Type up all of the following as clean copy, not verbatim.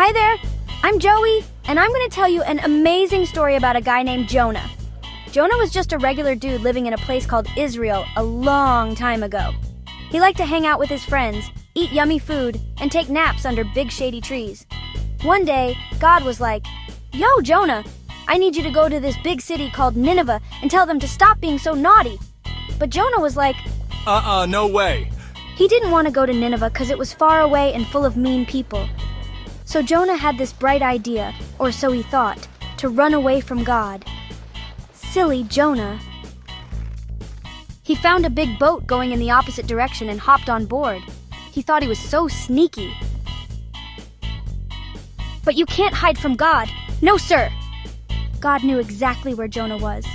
Hi there, I'm Joey, and I'm going to tell you an amazing story about a guy named Jonah. Jonah was just a regular dude living in a place called Israel a long time ago. He liked to hang out with his friends, eat yummy food, and take naps under big shady trees. One day, God was like, "Yo, Jonah, I need you to go to this big city called Nineveh and tell them to stop being so naughty." But Jonah was like, No way. he didn't want to go to Nineveh because it was far away and full of mean people. So Jonah had this bright idea, or so he thought, to run away from God. Silly Jonah. He found a big boat going in the opposite direction and hopped on board. He thought he was so sneaky. But you can't hide from God. No, sir. God knew exactly where Jonah was.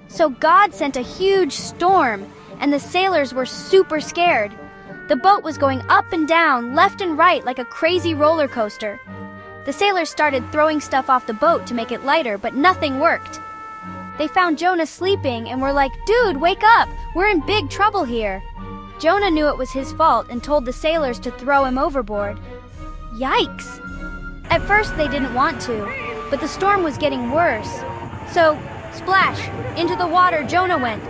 So God sent a huge storm, and the sailors were super scared. The boat was going up and down, left and right like a crazy roller coaster. The sailors started throwing stuff off the boat to make it lighter, but nothing worked. They found Jonah sleeping and were like, "Dude, wake up! We're in big trouble here." Jonah knew it was his fault and told the sailors to throw him overboard. Yikes! At first they didn't want to, but the storm was getting worse. So, splash! Into the water Jonah went.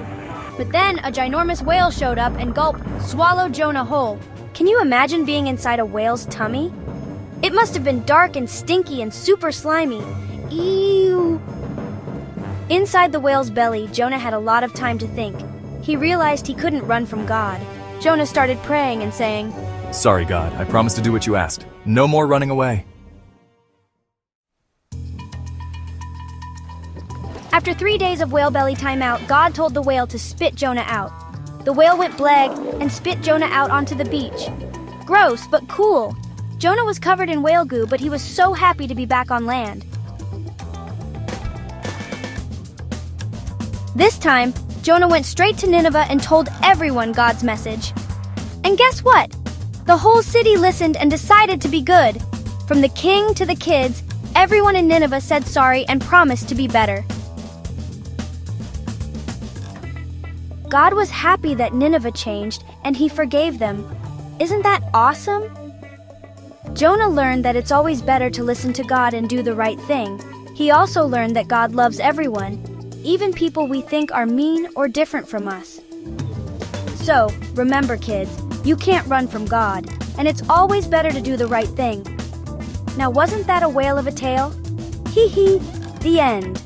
But then a ginormous whale showed up and swallowed Jonah whole. Can you imagine being inside a whale's tummy? It must have been dark and stinky and super slimy. Ew! Inside the whale's belly, Jonah had a lot of time to think. He realized he couldn't run from God. Jonah started praying and saying, Sorry, God. I promise to do what you asked. No more running away. After 3 days of whale belly timeout, God told the whale to spit Jonah out. The whale went bleg and spit Jonah out onto the beach. Gross, but cool. Jonah was covered in whale goo, but he was so happy to be back on land. This time, Jonah went straight to Nineveh and told everyone God's message. And guess what? The whole city listened and decided to be good. From the king to the kids, everyone in Nineveh said sorry and promised to be better. God was happy that Nineveh changed, and he forgave them. Isn't that awesome? Jonah learned that it's always better to listen to God and do the right thing. He also learned that God loves everyone, even people we think are mean or different from us. So, remember kids, you can't run from God, and it's always better to do the right thing. Now wasn't that a whale of a tale? Hee hee, the end.